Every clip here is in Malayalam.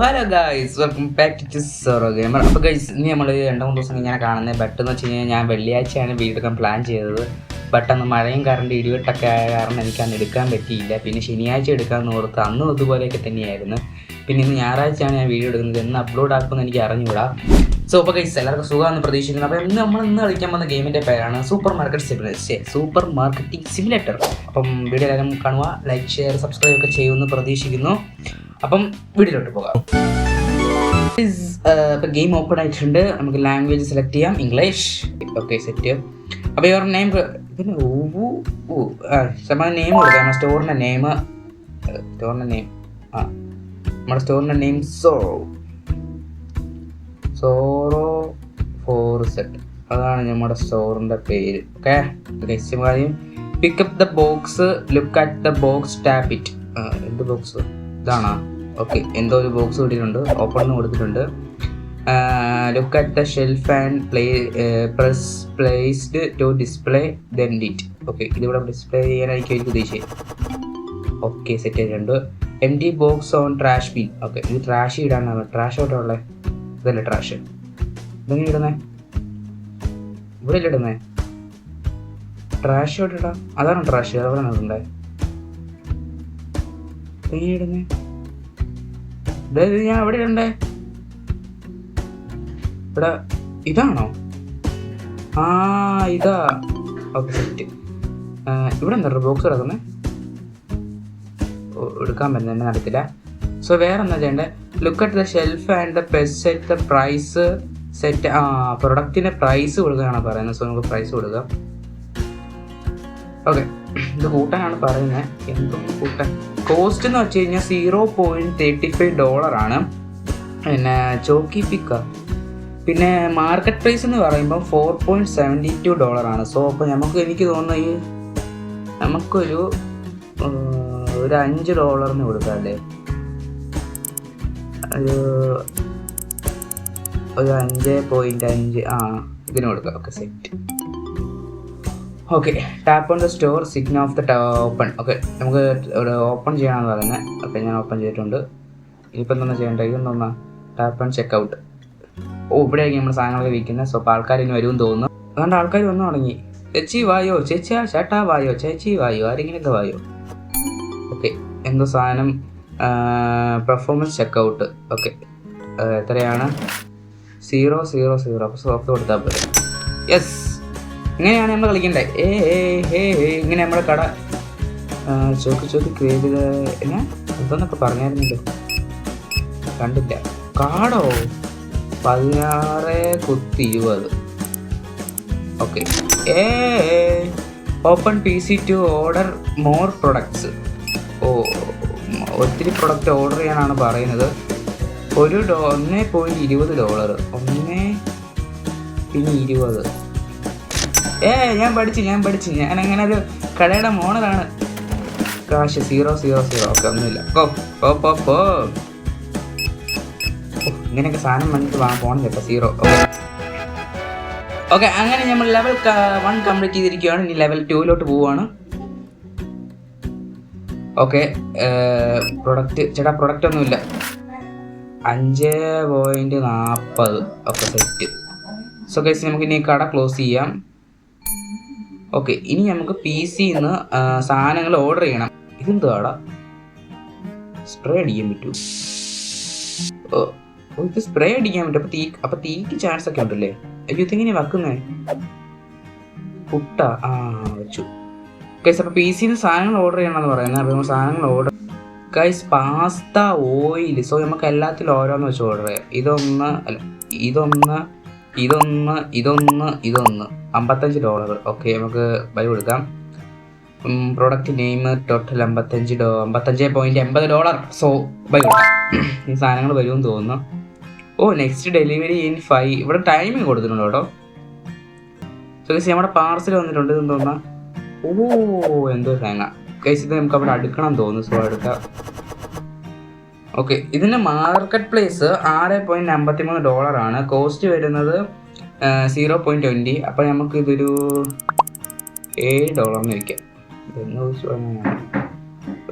Hello guys, welcome back to Soro Gamer. അപ്പോൾ ഗൈസ്, ഇനി നമ്മൾ 2-3 ദിവസം ഇങ്ങനെ കാണുന്നത് ബട്ടെന്ന് വെച്ച് കഴിഞ്ഞാൽ ഞാൻ വെള്ളിയാഴ്ചയാണ് വീഡിയോ എടുക്കാൻ പ്ലാൻ ചെയ്തത്. ബട്ടന്ന് മഴയും കറണ്ട് ഇടിവെട്ടൊക്കെ ആയ കാരണം എനിക്ക് അന്ന് എടുക്കാൻ പറ്റിയില്ല. പിന്നെ ശനിയാഴ്ച എടുക്കാമെന്ന് ഓർത്ത് അന്നും ഇതുപോലെയൊക്കെ തന്നെയായിരുന്നു. പിന്നെ ഇന്ന് ഞായറാഴ്ചയാണ് ഞാൻ വീഡിയോ എടുക്കുന്നത്. എന്ന് അപ്ലോഡ് ആക്കുമെന്ന് എനിക്ക് അറിഞ്ഞുകൂടാ. സോ അപ്പോൾ ഗൈസ്, എല്ലാവർക്കും സുഖമാണെന്ന് പ്രതീക്ഷിക്കുന്നു. അപ്പോൾ ഇന്ന് കളിക്കാൻ വന്ന ഗെയിമിൻ്റെ പേരാണ് സൂപ്പർ മാർക്കറ്റിംഗ് സിമുലേറ്റർ. അപ്പം വീഡിയോ എല്ലാവരും കാണുക, ലൈക്ക്, ഷെയർ, സബ്സ്ക്രൈബ് ഒക്കെ ചെയ്യുമെന്ന് പ്രതീക്ഷിക്കുന്നു. അപ്പം വീഡിയോയിലോട്ട് പോകാം. ഇപ്പോൾ ഗെയിം ഓപ്പൺ ആയിട്ടുണ്ട്. നമുക്ക് ലാംഗ്വേജ് സെലക്ട് ചെയ്യാം, ഇംഗ്ലീഷ്. Okay, set. അപ്പോൾ യുവർ നെയിം പിന്നെ നെയിം കൊടുക്കാം. നമ്മുടെ സ്റ്റോറിൻ്റെ നെയിം നമ്മുടെ സ്റ്റോറിൻ്റെ നെയിം സോറോ 4Z. അതാണ് നമ്മുടെ സ്റ്റോറിൻ്റെ പേര്. ഓക്കെ, ആദ്യം pick up the box, look at the box, tap it. എന്ത് ബോക്സ്? ഇതാണോ? ഓക്കെ, എന്തോ ഒരു ബോക്സ് കൊടുത്തിട്ടുണ്ട്, ഓപ്പൺ കൊടുത്തിട്ടുണ്ട്. Look at the shelf and placed to display then it. Okay, ഇതിവിടെ ഡിസ്പ്ലേ ചെയ്യാനായിരിക്കും എനിക്ക് ഉദ്ദേശിച്ചത്. ഓക്കെ, സെറ്റ് ആയിട്ടുണ്ട്. Empty box on trash bin. Okay, ഇത് ട്രാഷ് ഇടാനാണ്. ട്രാഷ് എവിടെ ഉള്ളത്? ഇതല്ലേ ട്രാഷ്. ഇതെങ്ങനെ ഇടുന്നേ? ഇവിടെ ഇല്ല ഇടുന്നേ. ട്രാഷ് എവിടെ ഇടാം? അതാണ് ട്രാഷ്. അവിടെ ഇടണ്ടേ? എങ്ങനെ ഇടുന്നേ? അതായത് ഞാൻ എവിടെ ഇടണ്ടേ? ഇവിടെ ഇതാണോ? ഇതാ. Okay, set. ഇവിടെ എന്താ ബോക്സ് കിടക്കുന്നേ? എടുക്കാൻ പറ്റുന്ന തന്നെ നടത്തില്ല. സോ വേറെ എന്താ ചെയ്യണ്ടേ? Look at the shelf and the set the price. Set പ്രൊഡക്റ്റിൻ്റെ പ്രൈസ് കൊടുക്കാനാണ് പറയുന്നത്. സോ നമുക്ക് പ്രൈസ് കൊടുക്കാം. ഓക്കെ, ഇത് കൂട്ടാനാണ് പറയുന്നത്. എന്തൊന്നും കൂട്ടാൻ? കോസ്റ്റ് എന്ന് വെച്ച് കഴിഞ്ഞാൽ $0.35 പിന്നെ ചോക്കി പിക്ക. പിന്നെ മാർക്കറ്റ് പ്രൈസ് എന്ന് പറയുമ്പോൾ $4.72. സോ അപ്പോൾ എനിക്ക് തോന്നുന്നു നമുക്കൊരു $5 കൊടുക്കാം അല്ലേ? ഒരു 5.5 ഇതിന് കൊടുക്കാം. Okay, set. Okay, tap on the store, signal of the open. Okay, നമുക്ക് ഇവിടെ ഓപ്പൺ ചെയ്യണമെന്ന് പറയുന്നത്. ഓക്കെ, ഞാൻ ഓപ്പൺ ചെയ്തിട്ടുണ്ട്. ഇനിയിപ്പോൾ എന്താ ചെയ്യേണ്ടത്? ഇതെന്താ? Tap on check out. ഇവിടെയായിരിക്കും നമ്മൾ സാധനങ്ങളൊക്കെ വിൽക്കുന്നത്. സോ അപ്പോൾ ആൾക്കാർ ഇനി വരുമെന്ന് തോന്നുന്നു. അതുകൊണ്ട് ആൾക്കാർ വന്നു തുടങ്ങി. ചേച്ചി വായോ, ചേച്ചി ചേട്ടാ വായോ, ചേച്ചി വായോ, ആരെങ്കിലുമൊക്കെ വായോ. ഓക്കെ, എന്തോ സാധനം പെർഫോമൻസ് ചെക്ക് ഔട്ട്. ഓക്കെ, എത്രയാണ്? 000. അപ്പോൾ സോപ്പ് കൊടുത്താൽ പോരെ. യെസ്, ഇങ്ങനെയാണ് നമ്മൾ കളിക്കണ്ടേ. ഇങ്ങനെ നമ്മുടെ കട ചോക്ക് ക്രിയേറ്റ് എന്നാ എന്തോന്നൊക്കെ പറഞ്ഞായിരുന്നല്ലോ, കണ്ടില്ല. കാർഡോ 16x20. Okay, open PC to order more products. ഒത്തിരി പ്രൊഡക്റ്റ് ഓർഡർ ചെയ്യാനാണ് പറയുന്നത്. $1.20. 1 പിന്നെ 20. ഞാൻ പഠിച്ചു. ഞാൻ അങ്ങനെ ഒരു കടയുടെ മോണറാണ്. കാശ് 000. ഓക്കെ, ഒന്നുമില്ല. ഇങ്ങനെയൊക്കെ സാധനം വന്നിട്ട് പോകണം കേട്ടോ. 0. ഓക്കെ, അങ്ങനെ നമ്മൾ ലെവൽ 1 കംപ്ലീറ്റ് ചെയ്തിരിക്കുകയാണ്. ഇനി ലെവൽ 2 പോവുകയാണ്. ഓക്കെ, ചേട്ടാ പ്രൊഡക്റ്റ് ഒന്നുമില്ല. 5.40. Okay, set. സോ ഗൈസ്, നമുക്ക് ഇനി കട ക്ലോസ് ചെയ്യാം. ഓക്കെ, ഇനി നമുക്ക് PCന്ന് സാധനങ്ങൾ ഓർഡർ ചെയ്യണം. ഇതെന്ത് കടാ? സ്പ്രേ അടിക്കാൻ പറ്റൂ? ഇത് സ്പ്രേ അടിക്കാൻ പറ്റും. അപ്പൊ തീക്ക് ചാൻസ് ഒക്കെ ഉണ്ടല്ലേ? ഇതെങ്ങനെ വെക്കുന്നേ? പുട്ട വെച്ചു. ഗൈസ്, അപ്പോൾ PCന്ന് സാധനങ്ങൾ ഓർഡർ ചെയ്യണമെന്ന് പറയുന്നത്. അപ്പോൾ നമ്മൾ സാധനങ്ങൾ order guys, pasta, oil. So നമുക്ക് എല്ലാത്തിലും ഓരോന്ന് വെച്ച് ഓർഡർ ചെയ്യാം. ഇതൊന്ന് $55. ഓക്കെ, നമുക്ക് ബൈ കൊടുക്കാം. Product name total $55.80. So buy കൊടുക്കാം. ഈ സാധനങ്ങൾ വരുമെന്ന് തോന്നുന്നു. Next delivery in 5. ഇവിടെ ടൈമിങ് കൊടുത്തിട്ടുണ്ട് കേട്ടോ. സോ ഗൈസ്, നമ്മുടെ പാർസൽ വന്നിട്ടുണ്ട്. ഇതെന്ന് തോന്നുന്നു. എന്തോ തേങ്ങ. ഗൈസ്, ഇത് നമുക്ക് അവിടെ അടുക്കണം തോന്നുന്നു. സോ അടുക്കാം. ഓക്കെ, ഇതിൻ്റെ മാർക്കറ്റ് പ്രൈസ് $6.53. കോസ്റ്റ് വരുന്നത് $0.20. അപ്പോൾ നമുക്ക് ഇതൊരു $7 വയ്ക്കാം.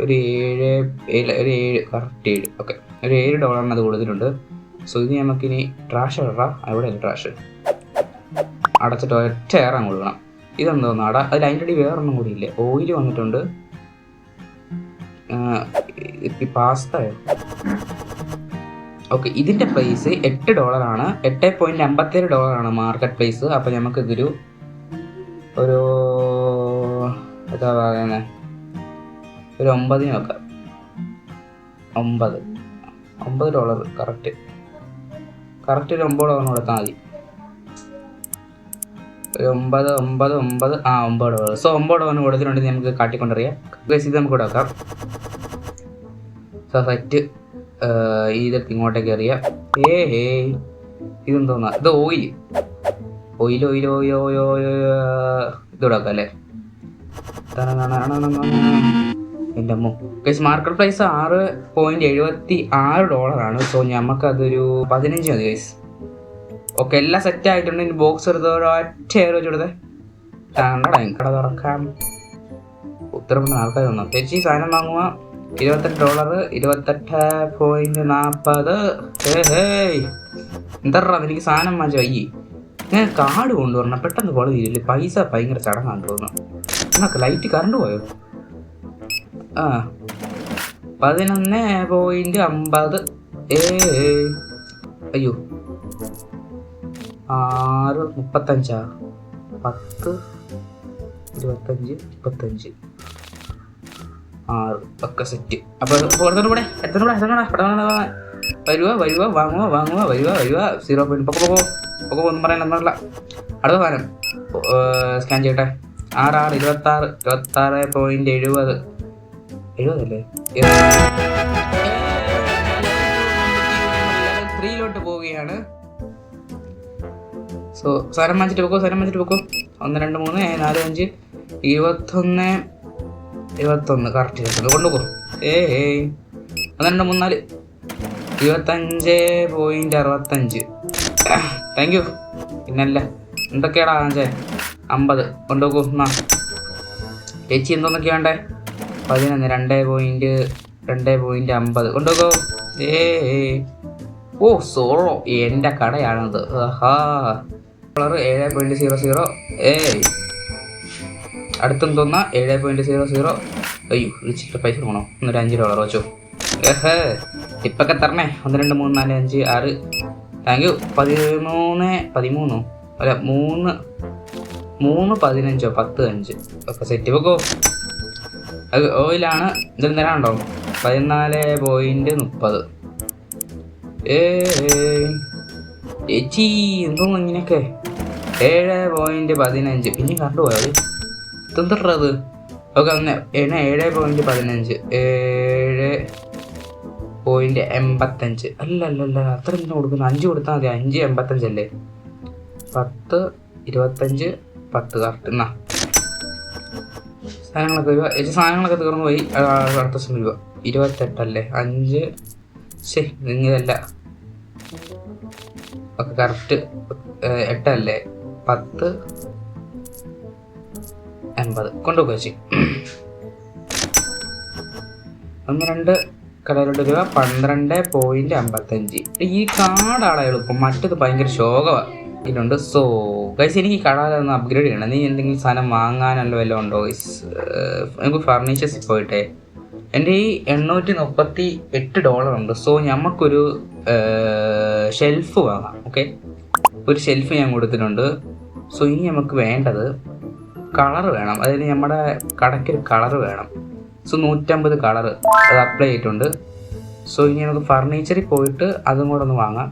ഒരു 7 കറക്റ്റ് 7. ഓക്കെ, ഒരു $7 അത് കൊടുത്തിട്ടുണ്ട്. സോ ഇത് നമുക്കിനി ട്രാഷ് ഇടാം. അവിടെ ട്രാഷ് അടച്ചിട്ട് ഒറ്റ ഏറാൻ കൊടുക്കണം. ഇതെന്തോന്ന് അതിൽ അതിൻ്റെ അടി വേറൊന്നും കൂടി ഇല്ലേ. ഓയിൽ വന്നിട്ടുണ്ട്. പാസ്തയോ? ഓക്കെ, ഇതിൻ്റെ പ്രൈസ് $8 ആണ്. $8.57 മാർക്കറ്റ് പ്രൈസ്. അപ്പോൾ നമുക്കിതൊരു എന്താ പറയുന്നത്, ഒരു 9 വെക്കാം. $9 കറക്റ്റ് ഒരു $9 കൊടുത്താൽ മതി. ഒരു 9. സോ $9 കൊടുത്തിട്ടുണ്ടെങ്കിൽ നമുക്ക് കാട്ടിക്കൊണ്ടറിയാം. ഇത് നമുക്ക് ഇവിടെ വെക്കാം. സോ സെറ്റ് ഇതൊക്കെ ഇങ്ങോട്ടേക്ക് അറിയാം. ഇതെന്തോന്നാ? ഇത് ഓയിൽ ഇതിവിടെ വെക്കാം അല്ലേ. എൻ്റെ അമ്മോ ഗൈസ്, മാർക്കറ്റ് പ്രൈസ് $6.76 ആണ്. സോ നമുക്കതൊരു 15 മതി ഗൈസ്. ഓക്കെ, എല്ലാം സെറ്റ് ആയിട്ടുണ്ട്. ഇനി ബോക്സ് എടുത്ത് ഒറ്റ വെച്ച് കൊടുത്തേ. കട തുറക്കാം. ഉത്തരവുന്ന ആൾക്കാർ വന്നു. ചേച്ചി സാധനം വാങ്ങുക. $28, 28.40. എന്താ എനിക്ക് സാധനം വാങ്ങിച്ച വയ്യേ. ഞാൻ കാർഡ് കൊണ്ടുവരണം. പെട്ടെന്ന് കോള് തീരില്ല. പൈസ ഭയങ്കര ചടങ്ങാന്ന് തോന്നുന്നു. എന്നൊക്കെ ലൈറ്റ് കറണ്ട് പോയോ? 11.50. അയ്യോ, 6.35. 10, 25, 35, 6 ഒക്കെ സെറ്റ്. അപ്പോൾ കൂടെ എത്തൂടെ വരുക വാങ്ങുക 0. പൊക്കെ ഒന്നും പറയാനൊന്നുമില്ല. അടുത്ത സാധനം സ്കാൻ ചെയ്യട്ടെ. 26.70 അല്ലേ? 3 പോവുകയാണ്. സോ സാധനം വാങ്ങിച്ചിട്ട് വെക്കോ. 1, 2, 3, 4, 5, 21 കറക്റ്റ് കൊണ്ടുപോകും. 1, 2, 3, 4 25.65. Thank you. പിന്നല്ല എന്തൊക്കെയാടാ 50 കൊണ്ടുപോകൂ. എന്നാ ചേച്ചി എന്തോന്നൊക്കെ വേണ്ടേ? 11, 2.50 കൊണ്ടുപോകോ. ഓ സോളോ എൻ്റെ കടയാണത്. $7.00. അടുത്തെന്തോന്നാ 7.00. അയ്യോ, വിളിച്ചിട്ട് പൈസ വേണോ? എന്നൊരു $5 വെച്ചോ. ടിപ്പൊക്കെ തരണേ. 1, 2, 3, 4, 5, 6. Thank you. 13 അല്ല 3, 15, 15 ഒക്കെ സെറ്റ് വെക്കോ. അത് ഓയിലാണ്. എന്തെങ്കിലും തരാനുണ്ടോ? 14.30. ചേച്ചി എന്തോന്നു ഇങ്ങനെയൊക്കെ? 7.15. പിന്നെ കറണ്ട് പോയത് എന്തത്? ഓക്കെ, 7.15. 7.85. അല്ല അത്ര തന്നെ കൊടുക്കുന്നു. 5 കൊടുത്താൽ മതി. 5.85 അല്ലേ? 10, 25, 10 കറക്റ്റ്. എന്നാ സാധനങ്ങളൊക്കെ രൂപ. സാധനങ്ങളൊക്കെ തീർന്നു പോയി. അടുത്ത ദിവസം രൂപ 28 അല്ലേ? 5 നിങ്ങതല്ല. ഓക്കെ കറക്റ്റ് 8 അല്ലേ? 10.80 കൊണ്ടുപോകുക ചേച്ചി. 1, 2 കടയിലോട്ട് രൂപ 12.55. ഈ കാർഡാണ് എളുപ്പം. മറ്റത് ഭയങ്കര ശോകമാണ് ഇതിലുണ്ട്. സോ ഗൈസ്, എനിക്ക് കടയിലൊന്ന് അപ്ഗ്രേഡ് ചെയ്യണം. നീ എന്തെങ്കിലും സാധനം വാങ്ങാനല്ലോ വല്ലതും ഉണ്ടോ ഗൈസ്? നമുക്ക് ഫർണിച്ചേഴ്സിൽ പോയിട്ടെ. എൻ്റെ ഈ $838 ഉണ്ട്. സോ നമുക്കൊരു ഷെൽഫ് വാങ്ങാം. ഓക്കെ, ഒരു ഷെൽഫ് ഞാൻ കൊടുത്തിട്ടുണ്ട്. സോ ഇനി നമുക്ക് വേണ്ടത് കളർ വേണം. അതായത് നമ്മുടെ കടയ്ക്കൊരു കളർ വേണം. സോ 150 കളർ അത് അപ്ലൈ ചെയ്തിട്ടുണ്ട്. സോ ഇനി നമുക്ക് ഫർണിച്ചറിൽ പോയിട്ട് അതും കൂടെ ഒന്ന് വാങ്ങാം.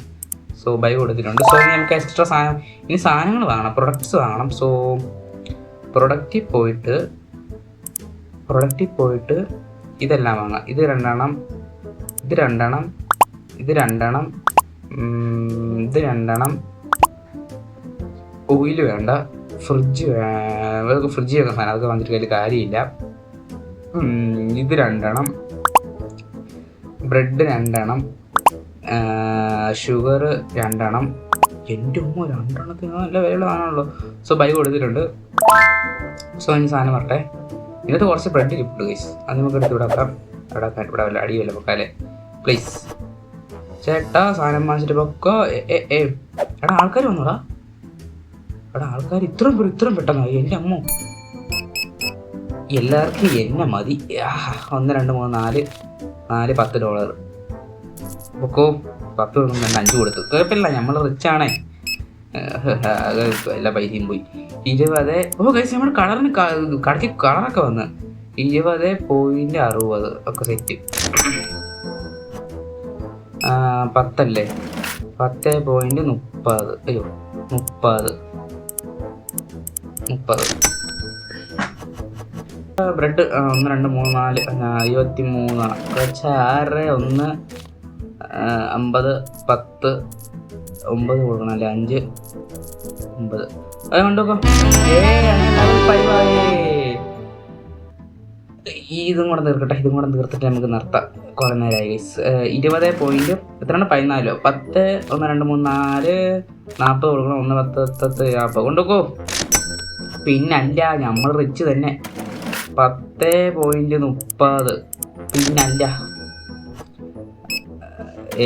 സോ ബൈ കൊടുത്തിട്ടുണ്ട്. സോ ഇനി നമുക്ക് എക്സ്ട്രാ സാധനങ്ങൾ വാങ്ങണം, പ്രൊഡക്ട്സ് വാങ്ങണം. സോ പ്രൊഡക്റ്റിൽ പോയിട്ട് ഇതെല്ലാം വാങ്ങാം. ഇത് രണ്ടെണ്ണം, ഇത് രണ്ടെണ്ണം. ഓയിൽ വേണ്ട. ഫ്രിഡ്ജ് വെക്കുന്ന സാധനം അതൊക്കെ വന്നിട്ട് വലിയ കാര്യമില്ല. ഇത് രണ്ടെണ്ണം. ബ്രെഡ് രണ്ടെണ്ണം. ഷുഗർ രണ്ടെണ്ണം. എൻ്റെ ഉമ്മ രണ്ടെണ്ണത്തിന് നല്ല വിലയുള്ള സാധനമാണല്ലോ. സോ ബൈ കൊടുത്തിട്ടുണ്ട്. സോ ഇനി സാധനം വരട്ടെ. ഇതിനകത്ത് കുറച്ച് ബ്രെഡ് കിട്ടും ഗൈസ്. അത് നമുക്ക് എടുത്ത് ഇവിടെ വല്ല അടിയല്ല വെക്കാല്ലേ പ്ലീസ്. ചേട്ടാ സാധനം വാങ്ങിച്ചിട്ട് പൊക്കോ. എടാ ആൾക്കാർ വന്നോടാ. എടാ ആൾക്കാർ ഇത്രയും പെട്ടെന്നായി. എൻ്റെ അമ്മ, എല്ലാവർക്കും എന്നെ മതി. 1 2 3 4 $10 പൊക്കോ. 10 2 5 കൊടുത്തു. കുഴപ്പമില്ല, നമ്മൾ റിച്ചാണേ. എല്ലാ പൈസയും പോയി. 20. ഗൈസ് നമ്മുടെ കളറിന് കടയ്ക്ക് കളറൊക്കെ വന്ന് 20.60 ഒക്കെ സെറ്റ്. 10 അല്ലേ? 10.30. അയ്യോ 30. ബ്രെഡ് 1 2 3 4 23. 6 1 50 10 9 കൊടുക്കണം അല്ലേ? 5 9. അത് കൊണ്ടുപോക്കോ. ഇതും കൂടെ തീർത്തിട്ട് നമുക്ക് നിർത്താം. കുറേ നേരമായി ഗൈസ്. 20 പോയിന്റ് എത്രയാണ്? 14. 10 1 2 3 4 40 കൊടുക്കണം. 1 10 10 40 കൊണ്ടുപോക്കോ. പിന്നല്ല, നമ്മൾ റിച്ച് തന്നെ. 10.30. പിന്നല്ല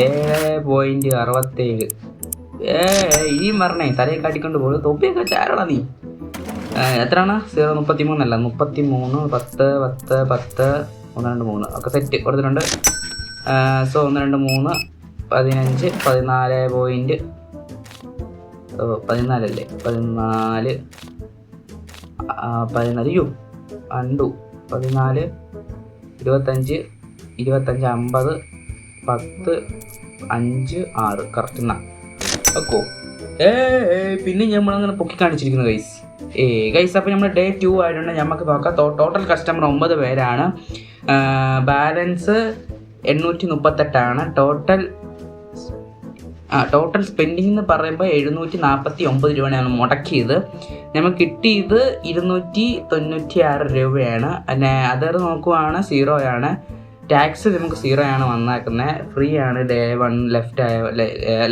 7.67. ഇനിയും പറഞ്ഞേ, തലയെ കാട്ടിക്കൊണ്ട് പോകും. തൊപ്പിയൊക്കെ ചാരടാ നീ. എത്രയാണ്? 0.33 അല്ല 33. 10 10 10 1 2 3 ഒക്കെ സെറ്റ് കൊടുത്തിട്ടുണ്ട്. സോ 1 2 3 15 14 പോയിന്റ് 14 അല്ലേ? 14 14 അണ്ടു 14 25 25 50 10 5 6 കറക്റ്റ് എന്നാ ഓക്കോ. പിന്നെ നമ്മളങ്ങനെ പൊക്കി കാണിച്ചിരിക്കുന്നു ഗൈസ്. ഗൈസ് അപ്പോൾ നമ്മൾ ഡേ 2 ആയതുകൊണ്ട് നമുക്ക് നോക്കാം. ടോട്ടൽ കസ്റ്റമർ 9 പേരാണ്. ബാലൻസ് 838 ടോട്ടൽ സ്പെൻഡിങ് എന്ന് പറയുമ്പോൾ 749 രൂപയാണ് മുടക്കിയത്. നമുക്ക് കിട്ടിയത് 296 രൂപയാണ്. പിന്നെ അതർ നോക്കുവാണ് 0 ആണ്. ടാക്സ് നമുക്ക് 0 ആണ് വന്നേക്കുന്നത്. ഫ്രീ ആണ് ഡേ 1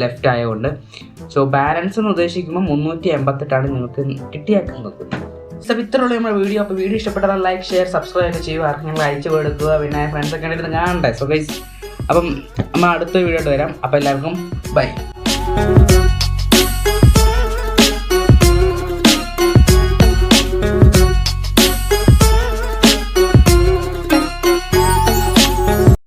ലെഫ്റ്റ് ആയതുകൊണ്ട്. സോ ബാലൻസ് എന്ന് ഉദ്ദേശിക്കുമ്പോൾ 388 നിങ്ങൾക്ക് കിട്ടിയേക്കുന്നത്. അപ്പോൾ ഇത്രയുള്ള നമ്മുടെ വീഡിയോ. അപ്പോൾ വീഡിയോ ഇഷ്ടപ്പെട്ടാൽ ലൈക്ക് ഷെയർ സബ്സ്ക്രൈബ് ഒക്കെ ചെയ്യുക. ആർക്കും നിങ്ങൾ അയച്ചു കൊടുക്കുക. പിന്നെ ഫ്രണ്ട്സൊക്കെ ഉണ്ടെങ്കിൽ കാണണ്ടേ. സോ ഗൈസ്, അപ്പം നമ്മൾ അടുത്ത വീഡിയോ ആയിട്ട് വരാം. അപ്പോൾ എല്ലാവർക്കും ബൈ.